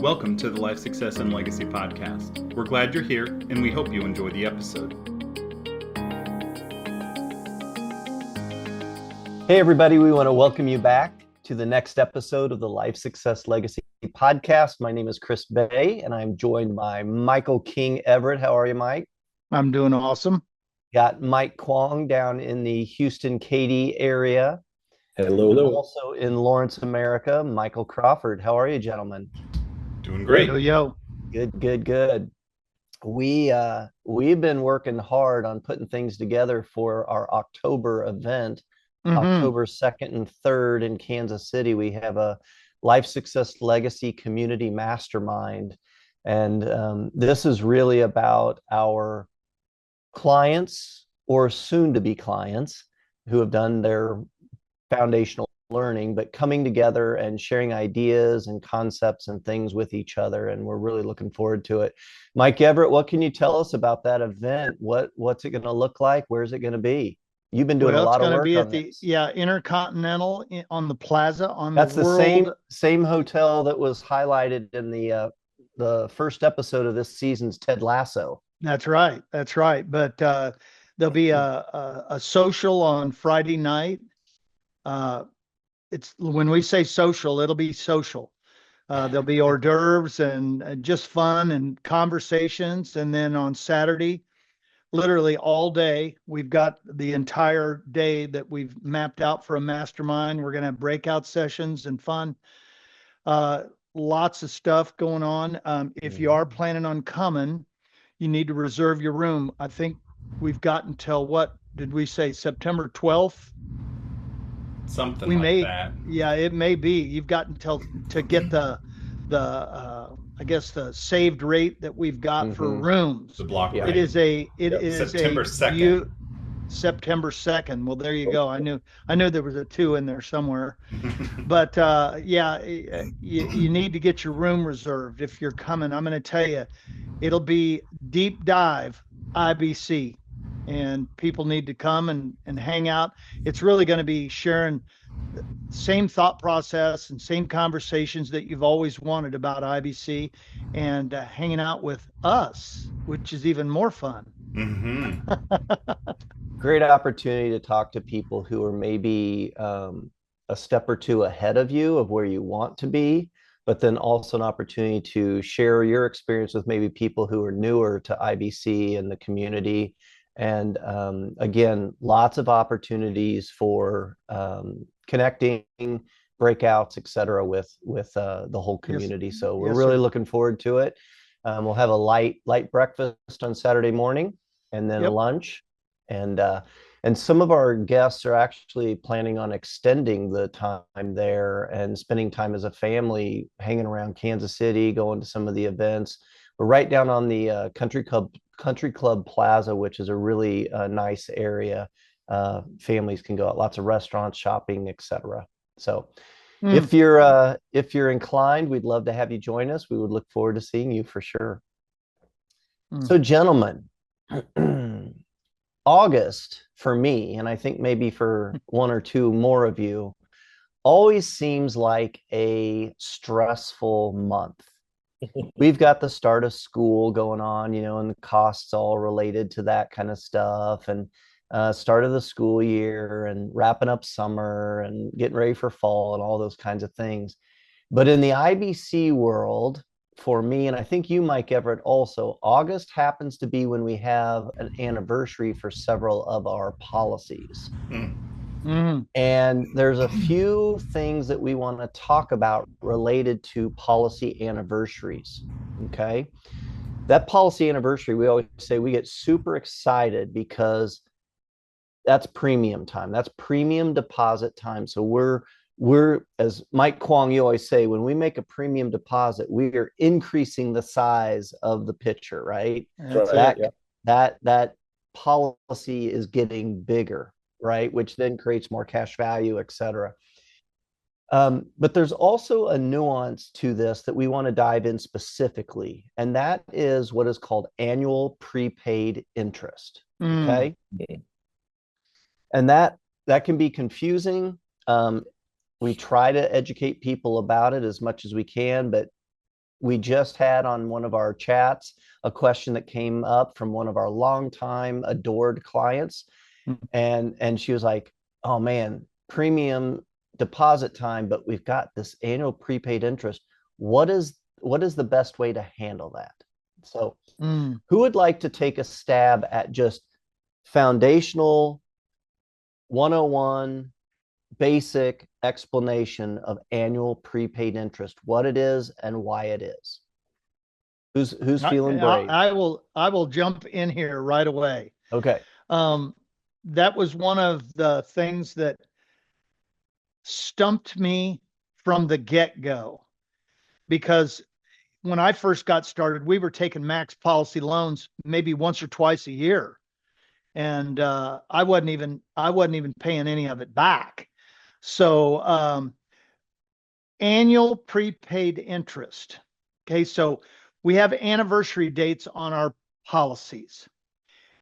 Welcome to the Life Success and Legacy Podcast. We're glad you're here, and we hope you enjoy the episode. Hey, everybody. We want to welcome you back to the next episode of the Life Success Legacy Podcast. My name is Chris Bay, and I'm joined by Michael King Everett. How are you, Mike? I'm doing awesome. Got Mike Kwong down in the Houston-Katy area. Hello. Also in Lawrence, America, Michael Crawford. How are you, gentlemen? Doing great. Yo. Good. We've been working hard on putting things together for our October event, October 2nd and 3rd in Kansas City. We have a Life Success Legacy Community Mastermind. And this is really about our clients or soon-to-be clients who have done their foundational learning, but coming together and sharing ideas and concepts and things with each other. And we're really looking forward to it. Mike Everett, what can you tell us about that event? What's it going to look like? Where's it going to be? You've been doing a lot of work on this. Intercontinental on the plaza on That's the world. the same hotel that was highlighted in the first episode of this season's Ted Lasso. That's right. But there'll be a social on Friday night. It's when we say social, it'll be social. There'll be hors d'oeuvres and just fun and conversations. And then on Saturday, literally all day, we've got the entire day that we've mapped out for a mastermind. We're going to have breakout sessions and fun. Lots of stuff going on. If you are planning on coming, you need to reserve your room. I think we've got until what did we say, September 12th? Something like that. Yeah, it may be. You've got until to get the I guess the saved rate that we've got for rooms. The block rate. It is September 2nd. September 2nd. Well, there you go. I knew there was a 2 in there somewhere. But you need to get your room reserved if you're coming. I'm going to tell you, it'll be deep dive IBC. And people need to come and hang out. It's really going to be sharing the same thought process and same conversations that you've always wanted about IBC and hanging out with us, which is even more fun. Great opportunity to talk to people who are maybe a step or two ahead of you of where you want to be, but then also an opportunity to share your experience with maybe people who are newer to IBC and the community. And again, lots of opportunities for connecting, breakouts, et cetera, with the whole community. Yes. So we're Yes, really sir. looking forward to it. We'll have a light breakfast on Saturday morning, and then a lunch. And some of our guests are actually planning on extending the time there and spending time as a family, hanging around Kansas City, going to some of the events. We're right down on the Country Club Plaza, which is a really nice area. Families can go out, lots of restaurants, shopping, etc. So if you're inclined, we'd love to have you join us. We would look forward to seeing you for sure. So gentlemen, August for me, and I think maybe for one or two more of you, always seems like a stressful month. We've got the start of school going on, and the costs all related to that kind of stuff, and start of the school year and wrapping up summer and getting ready for fall and all those kinds of things. But in the IBC world, for me, and I think you, Mike Everett, also, August happens to be when we have an anniversary for several of our policies. And there's a few things that we want to talk about related to policy anniversaries. Okay. That policy anniversary, we always say we get super excited because that's premium time. That's premium deposit time. So we're, as Mike Kwong, you always say, when we make a premium deposit, we are increasing the size of the picture, right? That policy is getting bigger, right? Which then creates more cash value, et cetera. But there's also a nuance to this that we want to dive in specifically, and that is what is called annual prepaid interest. Okay. And that can be confusing. We try to educate people about it as much as we can, but we just had on one of our chats a question that came up from one of our longtime adored clients. And she was like, oh man, premium deposit time, but we've got this annual prepaid interest. What is the best way to handle that? So who would like to take a stab at just foundational 101 basic explanation of annual prepaid interest, what it is and why it is? Who's feeling brave? I will jump in here right away. Okay. That was one of the things that stumped me from the get-go, because when I first got started, we were taking max policy loans maybe once or twice a year. And I wasn't even paying any of it back. So annual prepaid interest. Okay, so we have anniversary dates on our policies.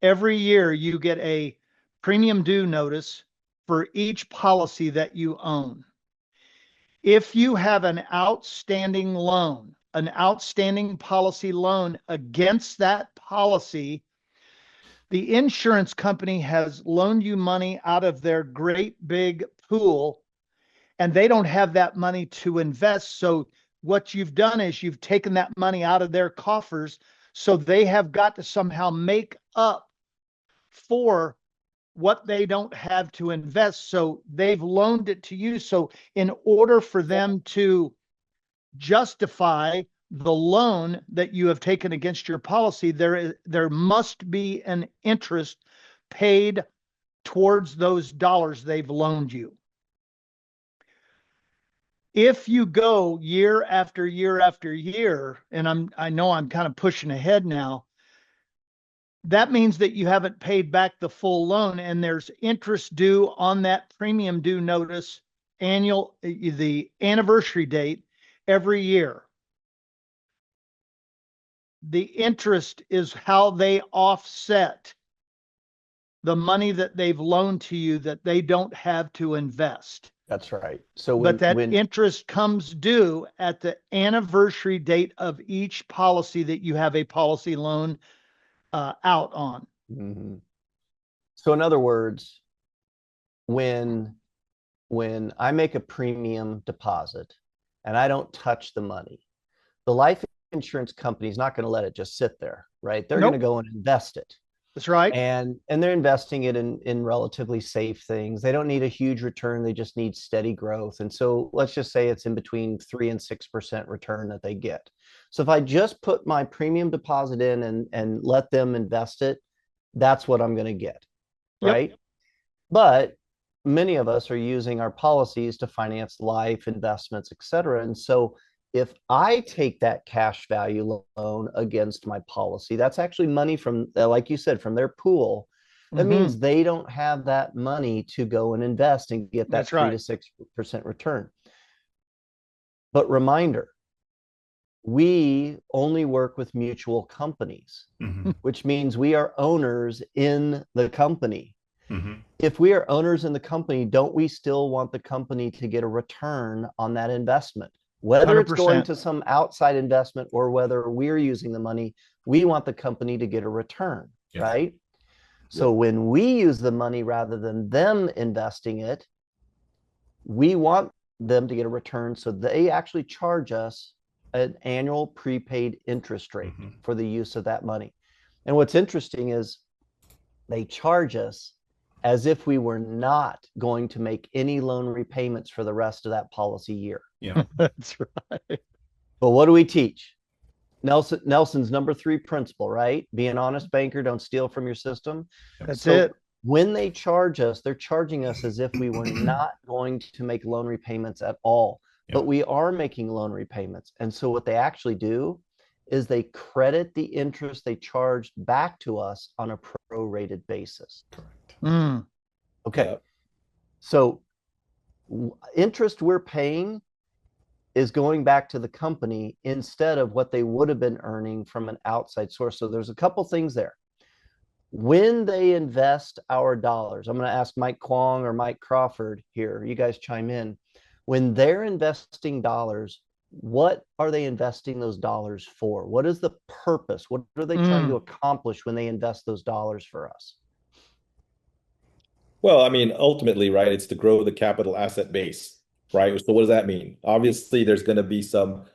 Every year you get a premium due notice for each policy that you own. If you have an outstanding loan, an outstanding policy loan against that policy, the insurance company has loaned you money out of their great big pool, and they don't have that money to invest. So what you've done is you've taken that money out of their coffers. So they have got to somehow make up for what they don't have to invest. So they've loaned it to you. So in order for them to justify the loan that you have taken against your policy, there must be an interest paid towards those dollars they've loaned you. If you go year after year after year, and I know I'm kind of pushing ahead now, that means that you haven't paid back the full loan, and there's interest due on that premium due notice, the anniversary date every year. The interest is how they offset the money that they've loaned to you that they don't have to invest. That's right. So but that interest comes due at the anniversary date of each policy that you have a policy loan out on. Mm-hmm. So in other words, when I make a premium deposit and I don't touch the money, the life insurance company is not going to let it just sit there, right? They're going to go and invest it. That's right. And they're investing it in relatively safe things. They don't need a huge return. They just need steady growth. And so let's just say it's in between 3 and 6% return that they get. So if I just put my premium deposit in and let them invest it, that's what I'm going to get, right? Yep. But many of us are using our policies to finance life, investments, et cetera. And so if I take that cash value loan against my policy, that's actually money from, like you said, from their pool. That means they don't have that money to go and invest and get that 3 to 6% return. But reminder, we only work with mutual companies, which means we are owners in the company. If we are owners in the company, don't we still want the company to get a return on that investment? Whether 100%. It's going to some outside investment or whether we're using the money, we want the company to get a return, right? So when we use the money rather than them investing it, we want them to get a return. So they actually charge us an annual prepaid interest rate for the use of that money. And what's interesting is they charge us as if we were not going to make any loan repayments for the rest of that policy year. Yeah, that's right. But what do we teach? Nelson's number 3 principle, right? Be an honest banker, don't steal from your system. That's it. When they charge us, they're charging us as if we were not going to make loan repayments at all, but we are making loan repayments. And so what they actually do is they credit the interest they charged back to us on a prorated basis. Correct. Okay. So interest we're paying is going back to the company instead of what they would have been earning from an outside source. So there's a couple things there. When they invest our dollars, I'm going to ask Mike Kwong or Mike Crawford here, you guys chime in. When they're investing dollars, what are they investing those dollars for? What is the purpose? What are they trying to Mm. accomplish when they invest those dollars for us? Well, I mean, ultimately, right, it's to grow the capital asset base, right? So what does that mean? Obviously, there's going to be some,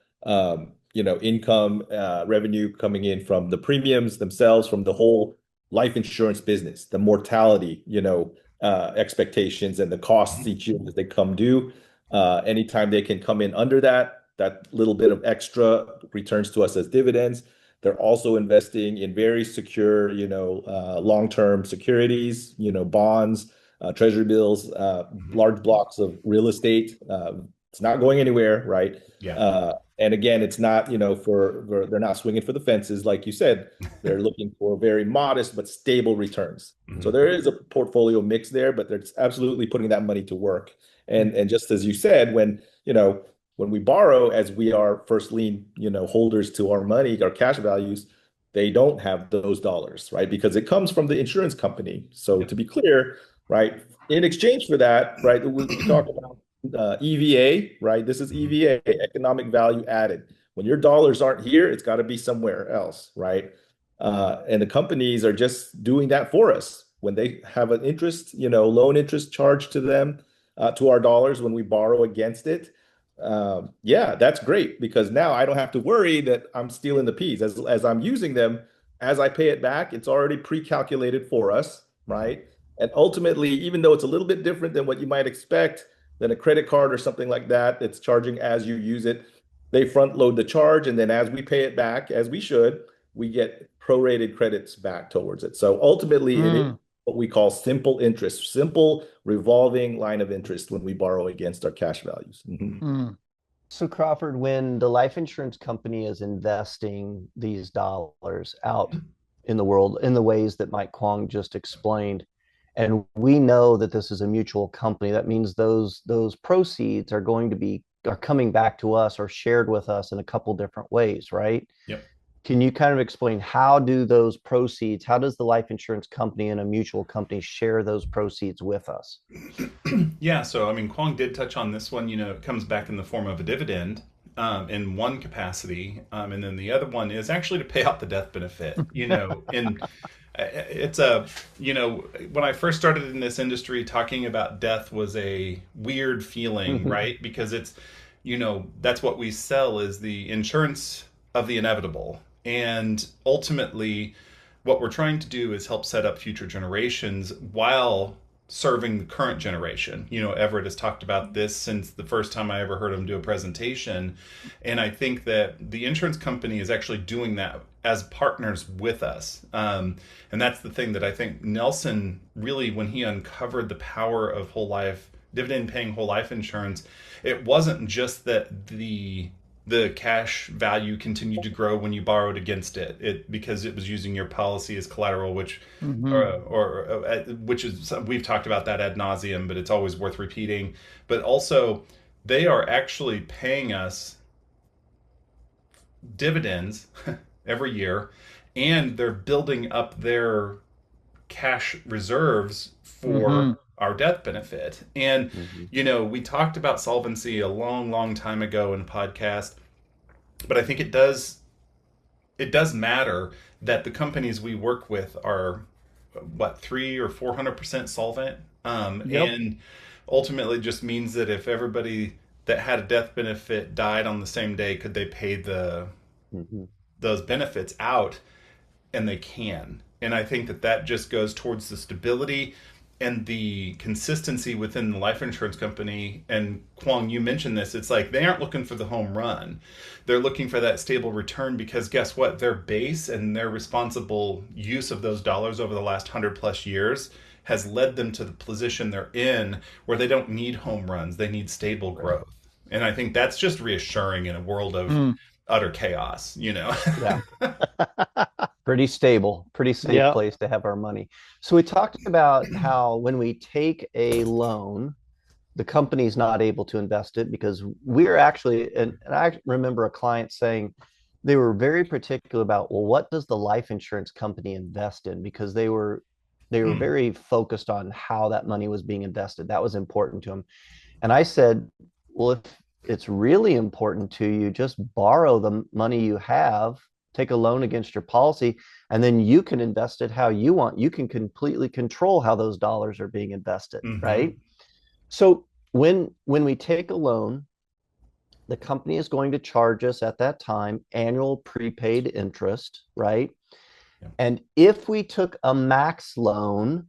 income, revenue coming in from the premiums themselves, from the whole life insurance business, the mortality, expectations and the costs each year as they come due. Anytime they can come in under that, that little bit of extra returns to us as dividends. They're also investing in very secure, long-term securities, bonds, treasury bills, large blocks of real estate. It's not going anywhere, right? Yeah. And again, it's not, they're not swinging for the fences, like you said. They're looking for very modest but stable returns. So there is a portfolio mix there, but they're absolutely putting that money to work. And just as you said, when we borrow, as we are first lien, holders to our money, our cash values, they don't have those dollars, right? Because it comes from the insurance company. So to be clear, right, in exchange for that, right, we talk about EVA, right? This is EVA, economic value added. When your dollars aren't here, it's got to be somewhere else, right? And the companies are just doing that for us. When they have an interest, loan interest charged to them, to our dollars when we borrow against it, yeah, that's great because now I don't have to worry that I'm stealing the peas as I'm using them. As I pay it back, it's already pre-calculated for us, right? And ultimately, even though it's a little bit different than what you might expect than a credit card or something like that, that's charging as you use it, they front load the charge, and then as we pay it back, as we should, we get prorated credits back towards it. So ultimately, it is Mm. what we call simple interest, simple revolving line of interest when we borrow against our cash values. Mm. So, Crawford, when the life insurance company is investing these dollars out in the world in the ways that Mike Kwong just explained, and we know that this is a mutual company, that means those proceeds are coming back to us or shared with us in a couple different ways, right? Yep. Can you kind of explain how does the life insurance company and a mutual company share those proceeds with us? Yeah, so I mean, Kwong did touch on this one. It comes back in the form of a dividend in one capacity, and then the other one is actually to pay out the death benefit. And it's when I first started in this industry, talking about death was a weird feeling, right? Because it's, that's what we sell is the insurance of the inevitable. And ultimately, what we're trying to do is help set up future generations while serving the current generation. Everett has talked about this since the first time I ever heard him do a presentation. And I think that the insurance company is actually doing that as partners with us. And that's the thing that I think Nelson really, when he uncovered the power of whole life, dividend paying whole life insurance, it wasn't just that the cash value continued to grow when you borrowed against it because it was using your policy as collateral, which which is, we've talked about that ad nauseum, but it's always worth repeating. But also, they are actually paying us dividends every year, and they're building up their cash reserves for our death benefit. And we talked about solvency a long, long time ago in a podcast, but I think it does matter that the companies we work with are what, 300 or 400% solvent, and ultimately just means that if everybody that had a death benefit died on the same day, could they pay those benefits out? And they can. And I think that just goes towards the stability and the consistency within the life insurance company. And Kwong, you mentioned this. It's like they aren't looking for the home run. They're looking for that stable return because guess what? Their base and their responsible use of those dollars over the last 100+ years has led them to the position they're in where they don't need home runs. They need stable growth. And I think that's just reassuring in a world of utter chaos, Yeah. Pretty safe Yeah. place to have our money. So we talked about how when we take a loan, the company's not able to invest it because we're actually, and I remember a client saying they were very particular about, well, what does the life insurance company invest in? Because they were very focused on how that money was being invested. That was important to them. And I said, well, it's really important to you, just borrow the money you have, take a loan against your policy, and then you can invest it how you want. You can completely control how those dollars are being invested, right? So when we take a loan, the company is going to charge us at that time annual prepaid interest, right? Yeah. And if we took a max loan,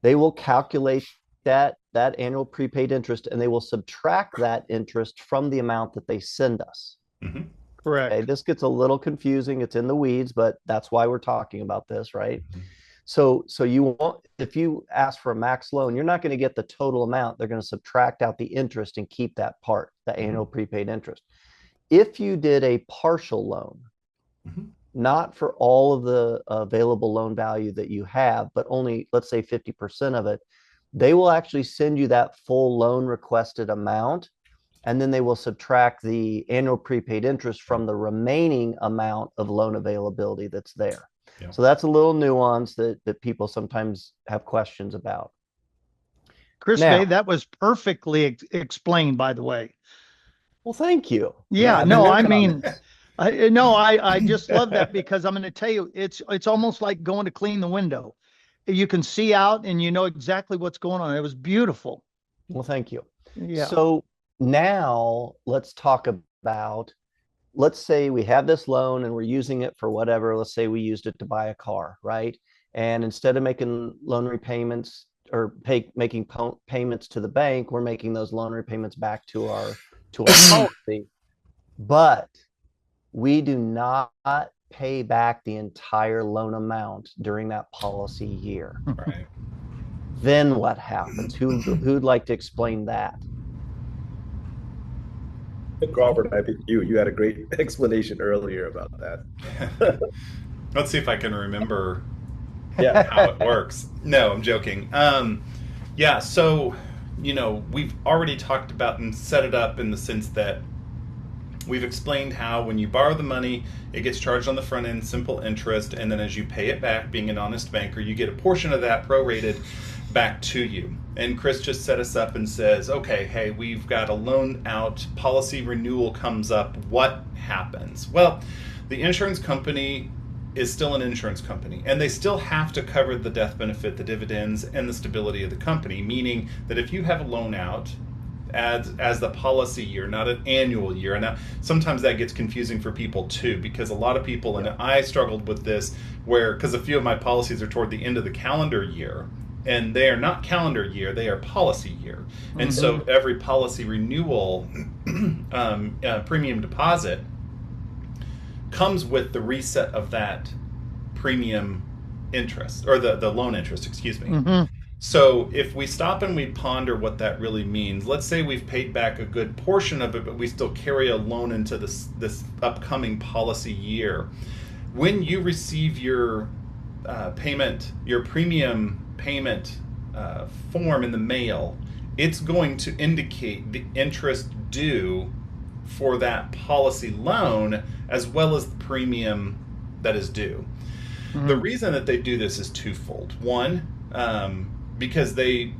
they will calculate that annual prepaid interest, and they will subtract that interest from the amount that they send us. Correct. Okay, this gets a little confusing. It's in the weeds, but that's why we're talking about this, right? So you want, if you ask for a max loan, you're not going to get the total amount. They're going to subtract out the interest and keep that part, the annual prepaid interest. If you did a partial loan, not for all of the available loan value that you have, but only, let's say 50% of it, they will actually send you that full loan requested amount, and then they will subtract the annual prepaid interest from the remaining amount of loan availability that's there. Yeah. So that's a little nuance that people sometimes have questions about. Chris Now- May, that was perfectly explained, by the way. Well, thank you. Yeah, no I mean, comments. I just love that, because I'm going to tell you, it's almost like going to clean the window. You can see out and you know exactly what's going on. It was beautiful. Well, thank you. Yeah. So now let's talk about, let's say we have this loan and we're using it for whatever. Let's say we used it to buy a car, right? And instead of making loan repayments or making payments to the bank, we're making those loan repayments back to our policy. But we do not pay back the entire loan amount during that policy year. Right. Then what happens? Who'd like to explain that? Crawford, I think you had a great explanation earlier about that. Let's see if I can remember Yeah. how it works. No, I'm joking. Yeah, so, we've already talked about and set it up in the sense that we've explained how when you borrow the money, it gets charged on the front end, simple interest, and then as you pay it back, being an honest banker, you get a portion of that prorated back to you. And Chris just set us up and says, okay, hey, we've got a loan out, policy renewal comes up, what happens? Well, the insurance company is still an insurance company, and they still have to cover the death benefit, the dividends, and the stability of the company, meaning that if you have a loan out as the policy year, not an annual year. And now sometimes that gets confusing for people too, because a lot of people, and I struggled with this, because a few of my policies are toward the end of the calendar year, and they are not calendar year, they are policy year. And so every policy renewal premium deposit comes with the reset of that premium interest, or the loan interest, excuse me. So if we stop and we ponder what that really means, let's say we've paid back a good portion of it, but we still carry a loan into this upcoming policy year. When you receive your premium payment form in the mail, it's going to indicate the interest due for that policy loan as well as the premium that is due. The reason that they do this is twofold. One, because they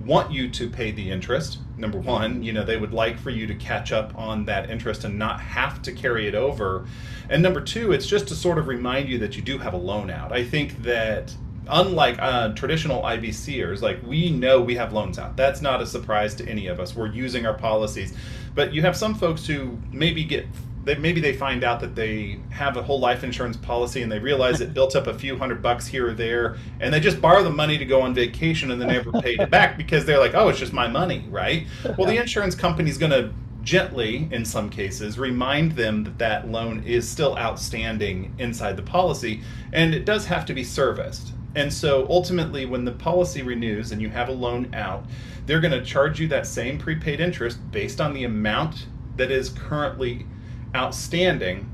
want you to pay the interest. Number one, they would like for you to catch up on that interest and not have to carry it over. And number two, it's just to sort of remind you that you do have a loan out. I think that unlike traditional IBCers, like, we know we have loans out. That's not a surprise to any of us. We're using our policies. But you have some folks who maybe they find out that they have a whole life insurance policy and they realize it built up a few $100 here or there, and they just borrow the money to go on vacation and they never paid it back because they're like, oh, it's just my money, right? Well, the insurance company's going to gently, in some cases, remind them that that loan is still outstanding inside the policy, and it does have to be serviced. And so ultimately, when the policy renews and you have a loan out, they're going to charge you that same prepaid interest based on the amount that is currently outstanding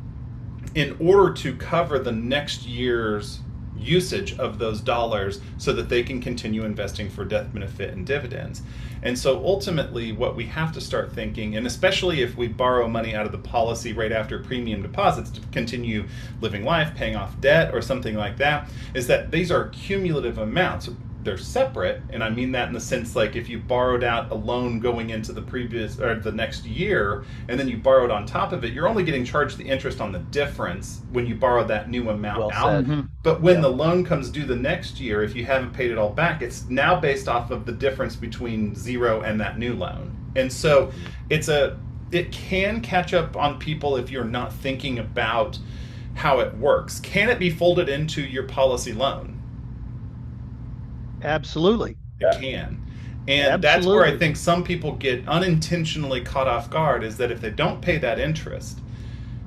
in order to cover the next year's usage of those dollars so that they can continue investing for death benefit and dividends. And so ultimately what we have to start thinking, and especially if we borrow money out of the policy right after premium deposits to continue living life, paying off debt or something like that, is that these are cumulative amounts. they're separate, and I mean that in the sense like if you borrowed out a loan going into the previous or the next year, and then you borrowed on top of it, you're only getting charged the interest on the difference when you borrow that new amount Well out. said. But when Yeah. the loan comes due the next year, if you haven't paid it all back, it's now based off of the difference between zero and that new loan. And so it can catch up on people if you're not thinking about how it works. Can it be folded into your policy loan? Absolutely. It can. And that's where I Absolutely. think some people get unintentionally caught off guard, is that if they don't pay that interest,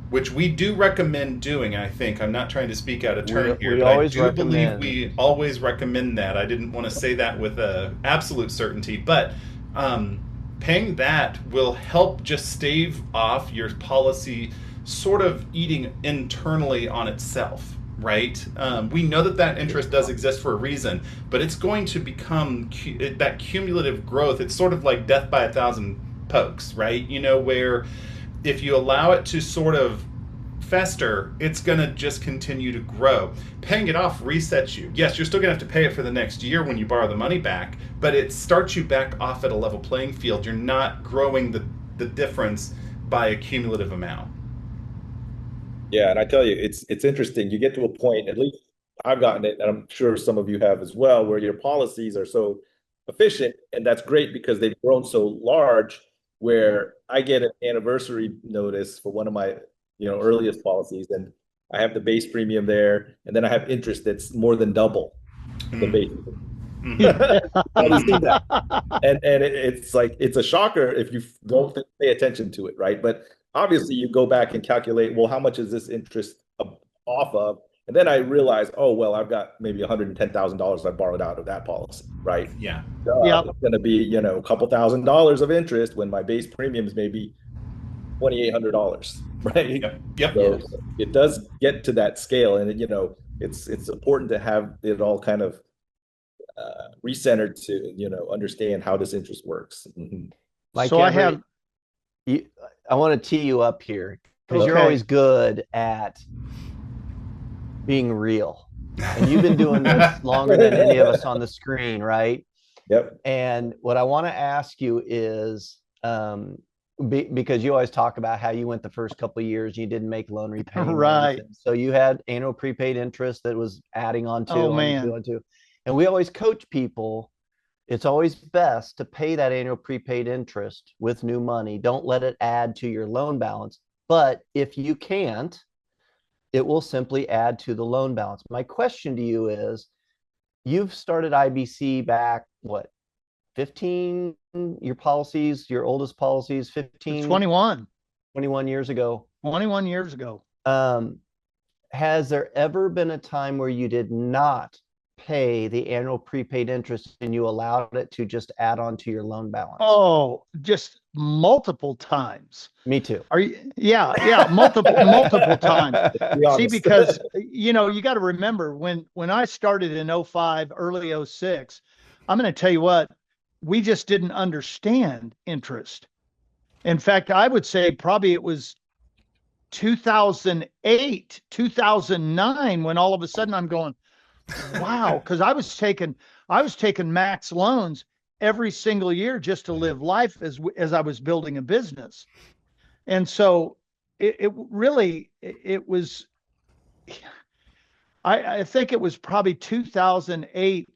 which we do recommend doing, I think, I'm not trying to speak out of turn here, We but I always do believe recommend. we always recommend that. I didn't want to say that with absolute certainty, but paying that will help just stave off your policy sort of eating internally on itself, right? We know that interest does exist for a reason, but it's going to become that cumulative growth. It's sort of like death by a thousand pokes, right? Where if you allow it to sort of fester, it's going to just continue to grow. Paying it off resets you. Yes, you're still going to have to pay it for the next year when you borrow the money back, but it starts you back off at a level playing field. You're not growing the difference by a cumulative amount. Yeah, and I tell you, it's interesting. You get to a point, at least I've gotten it, and I'm sure some of you have as well, where your policies are so efficient, and that's great because they've grown so large, where I get an anniversary notice for one of my, earliest policies, and I have the base premium there, and then I have interest that's more than double the base. I've seen that. And it's like, it's a shocker if you don't pay attention to it, right? But obviously you go back and calculate, well, how much is this interest off of? And then I realize, oh, well, I've got maybe $110,000 I borrowed out of that policy, right? Yeah. Yeah. It's going to be, a couple $1,000s of interest when my base premiums may be $2,800, right? Yep. So it does get to that scale, and it's important to have it all kind of recentered to understand how this interest works. Mike, So I have. I want to tee you up here because you're Okay. always good at being real, and you've been doing this longer than any of us on the screen, right? Yep. And what I want to ask you is, because you always talk about how you went the first couple of years, you didn't make loan repayments, Right. and so you had annual prepaid interest that was adding on to, Oh, on man. to, on to. And we always coach people. It's always best to pay that annual prepaid interest with new money. Don't let it add to your loan balance. But if you can't, it will simply add to the loan balance. My question to you is, you've started IBC back, what, 15, your oldest policies, 15, 21. 21 years ago. 21 years ago. Has there ever been a time where you did not pay the annual prepaid interest and you allowed it to just add on to your loan balance? Oh, just multiple times. Me too. Are you? Yeah, multiple times. Be honest. See, because you got to remember when I started in 05, early 06, I'm going to tell you what, we just didn't understand interest. In fact, I would say probably it was 2008, 2009 when all of a sudden I'm going, wow, because I was taking max loans every single year just to live life as I was building a business. And so it was, I think it was probably 2008,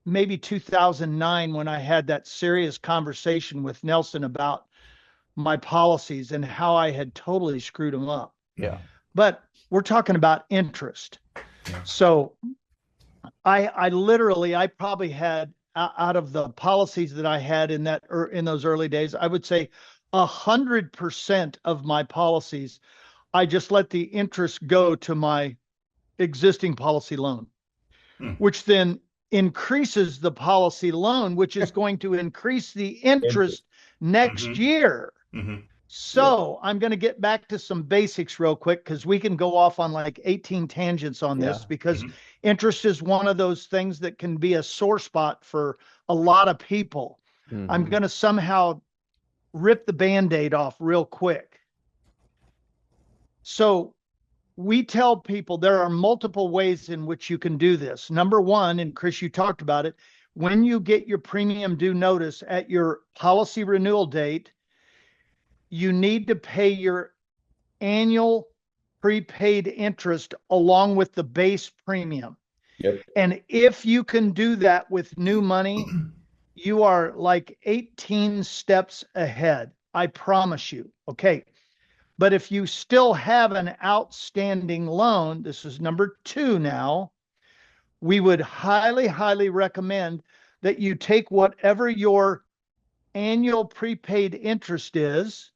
maybe 2009 when I had that serious conversation with Nelson about my policies and how I had totally screwed them up. Yeah. But we're talking about interest. Yeah. So I literally, I probably had, out of the policies that I had in those early days, I would say 100% of my policies, I just let the interest go to my existing policy loan, which then increases the policy loan, which is going to increase the interest next year. So I'm going to get back to some basics real quick, because we can go off on like 18 tangents on this, because interest is one of those things that can be a sore spot for a lot of people. I'm going to somehow rip the Band-Aid off real quick. So we tell people there are multiple ways in which you can do this. Number one, and Chris, you talked about it, when you get your premium due notice at your policy renewal date, you need to pay your annual prepaid interest along with the base premium. Yep. And if you can do that with new money, you are like 18 steps ahead. I promise you. Okay. But if you still have an outstanding loan, this is number 2 now, we would highly, highly recommend that you take whatever your annual prepaid interest is,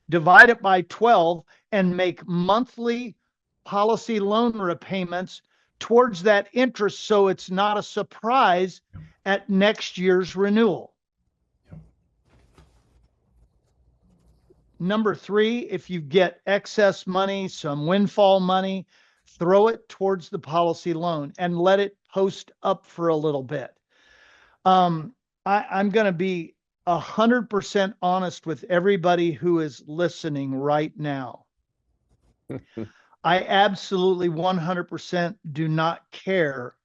divide it by 12, and make monthly policy loan repayments towards that interest so it's not a surprise at next year's renewal. Number 3, if you get excess money, some windfall money, throw it towards the policy loan and let it post up for a little bit. I'm going to be 100% honest with everybody who is listening right now. I absolutely 100% do not care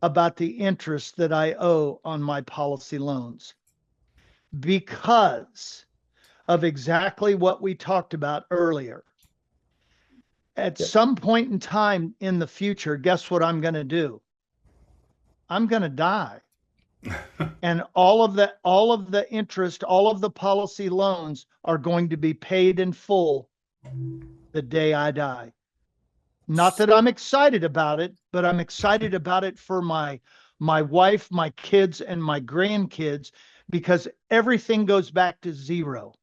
about the interest that I owe on my policy loans because of exactly what we talked about earlier. At some point in time in the future, guess what I'm going to do? I'm going to die. And all of the interest, all of the policy loans are going to be paid in full the day I die. Not that I'm excited about it, but I'm excited about it for my wife, my kids, and my grandkids, because everything goes back to zero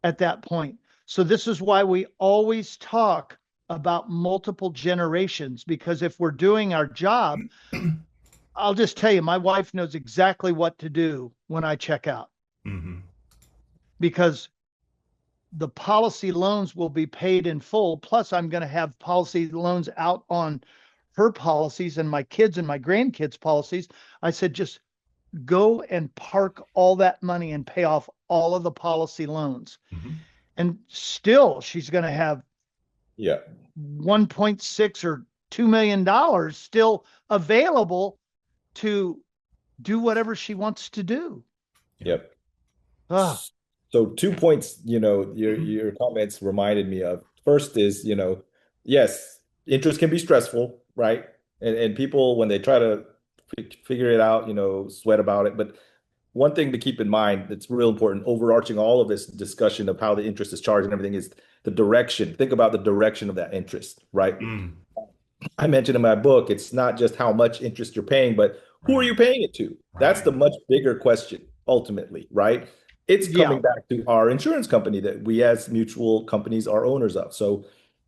at that point. So this is why we always talk about multiple generations, because if we're doing our job, I'll just tell you, my wife knows exactly what to do when I check out. Mm-hmm. Because the policy loans will be paid in full. Plus, I'm going to have policy loans out on her policies and my kids and my grandkids' policies. I said, just go and park all that money and pay off all of the policy loans. Mm-hmm. And still, she's going to have 1.6 or $2 million still available to do whatever she wants to do. Yep. So 2 points, your comments reminded me of. First is, yes, interest can be stressful, right? And people, when they try to figure it out, sweat about it. But one thing to keep in mind that's real important, overarching all of this discussion of how the interest is charged and everything, is the direction. Think about the direction of that interest, right? I mentioned in my book, it's not just how much interest you're paying, but who are you paying it to? That's the much bigger question, ultimately, right? It's coming back to our insurance company that we as mutual companies are owners of. So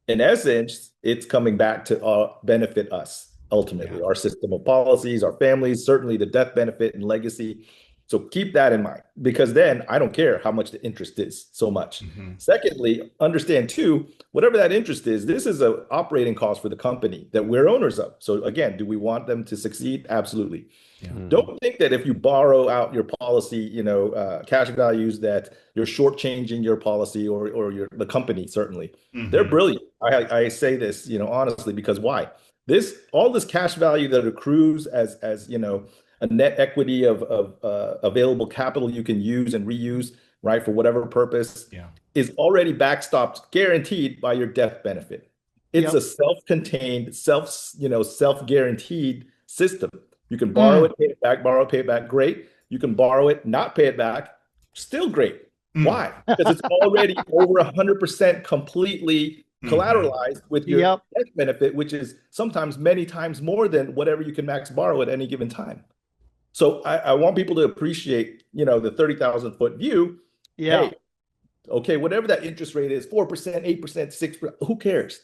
in essence, it's coming back to benefit us, ultimately, our system of policies, our families, certainly the death benefit and legacy. So keep that in mind, because then I don't care how much the interest is so much. Mm-hmm. Secondly, understand too, whatever that interest is, this is an operating cost for the company that we're owners of. So again, do we want them to succeed? Absolutely. Yeah. Don't think that if you borrow out your policy, cash values, that you're shortchanging your policy or the company. Certainly, they're brilliant. I say this, honestly, because why? All this cash value that accrues as a net equity of available capital you can use and reuse, right, for whatever purpose, is already backstopped, guaranteed by your death benefit. It's a self-contained, self-guaranteed system. You can borrow it, pay it back, borrow, pay it back, great. You can borrow it, not pay it back, still great. Why? Because it's already over 100% completely collateralized with your death benefit, which is sometimes many times more than whatever you can max borrow at any given time. So I want people to appreciate, the 30,000-foot view. Hey, okay, whatever that interest rate is, 4%, 8%, 6%, who cares?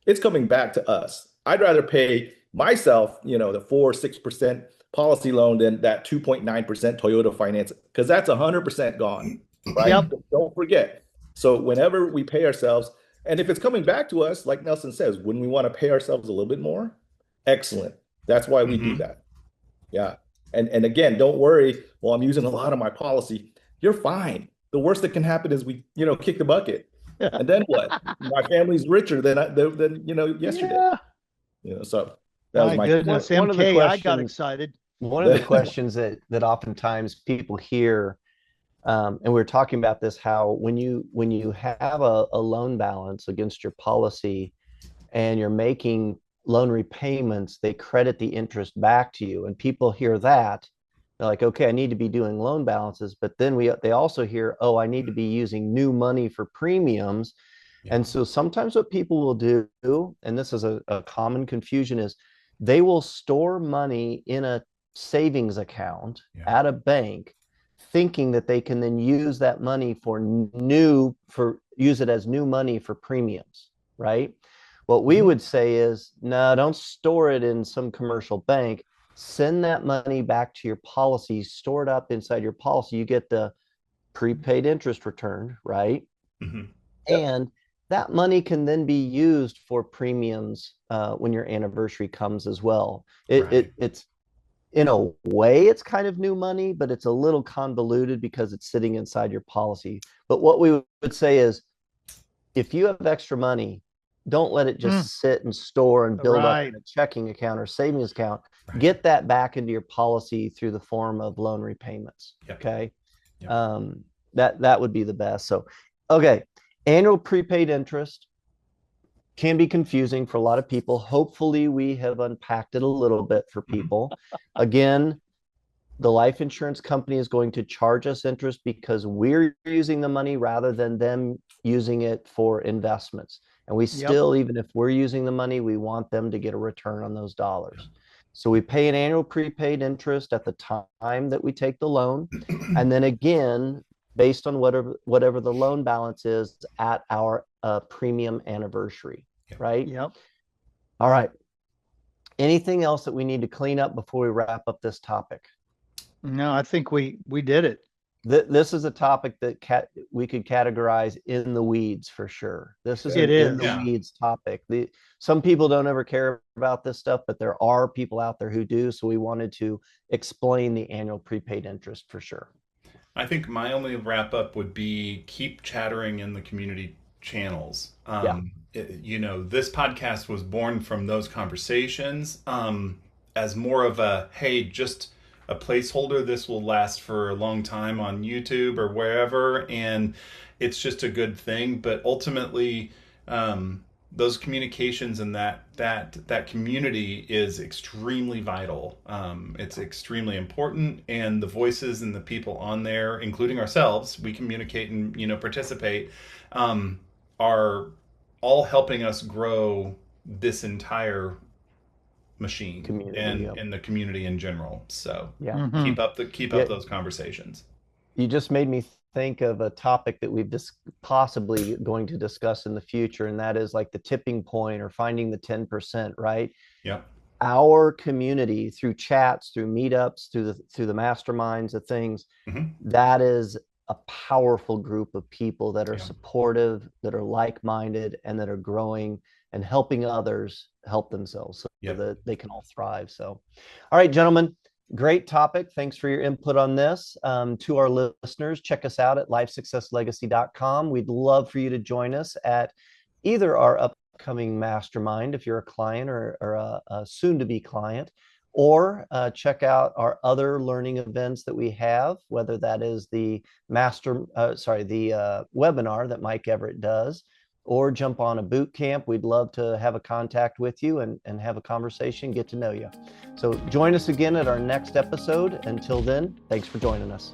It's coming back to us. I'd rather pay myself, the 4-6% policy loan than that 2.9% Toyota finance, because that's 100% gone, right? Don't forget. So whenever we pay ourselves, and if it's coming back to us, like Nelson says, wouldn't we want to pay ourselves a little bit more? Excellent. That's why we do that. Yeah. And again, don't worry, well, I'm using a lot of my policy. You're fine. The worst that can happen is we, kick the bucket. And then what? My family's richer than yesterday. Yeah. So that was My my goodness. One of the MK, I got questions, excited. one of the questions that oftentimes people hear, and we were talking about this, how when you have a loan balance against your policy and you're making loan repayments, they credit the interest back to you. And people hear that, they're like, okay, I need to be doing loan balances, but then they also hear, oh, I need to be using new money for premiums. Yeah. And so sometimes what people will do, and this is a common confusion, is they will store money in a savings account at a bank, thinking that they can then use that money use it as new money for premiums, right? What we would say is, no, don't store it in some commercial bank. Send that money back to your policy, store it up inside your policy. You get the prepaid interest return, right? Mhm. And that money can then be used for premiums when your anniversary comes as well. Right. It's in a way, it's kind of new money, but it's a little convoluted because it's sitting inside your policy. But what we would say is, if you have extra money, don't let it just sit and store and build up Right. in a checking account or savings account. Right. Get that back into your policy through the form of loan repayments. Yep. Okay. Yep. That would be the best. So, okay. Annual prepaid interest can be confusing for a lot of people. Hopefully, we have unpacked it a little bit for people. Again, the life insurance company is going to charge us interest because we're using the money rather than them using it for investments. And we still, even if we're using the money, we want them to get a return on those dollars. So we pay an annual prepaid interest at the time that we take the loan. And then again, based on whatever the loan balance is at our premium anniversary, right? Yep. All right. Anything else that we need to clean up before we wrap up this topic? No, I think we did it. This is a topic that we could categorize in the weeds for sure. This is It an in is. the weeds topic. Some people don't ever care about this stuff, but there are people out there who do. So we wanted to explain the annual prepaid interest for sure. I think my only wrap up would be keep chattering in the community channels. This podcast was born from those conversations as more of a, hey, just a placeholder. This will last for a long time on YouTube or wherever, and it's just a good thing. But ultimately, those communications and that community is extremely vital. It's extremely important, and the voices and the people on there, including ourselves, we communicate and participate, are all helping us grow this entire machine Community, and the community in general. So Mhm. keep up those conversations. You just made me think of a topic that we've possibly going to discuss in the future, and that is like the tipping point or finding the 10%, right? Yeah. Our community, through chats, through meetups, through the masterminds of things, that is a powerful group of people that are supportive, that are like-minded, and that are growing and helping others help themselves so that they can all thrive. So, all right, gentlemen, great topic. Thanks for your input on this. To our listeners, check us out at lifesuccesslegacy.com. We'd love for you to join us at either our upcoming mastermind, if you're a client or a soon-to-be client, or check out our other learning events that we have, whether that is the webinar that Mike Everett does, or jump on a boot camp. We'd love to have a contact with you and have a conversation, get to know you. So join us again at our next episode. Until then, thanks for joining us.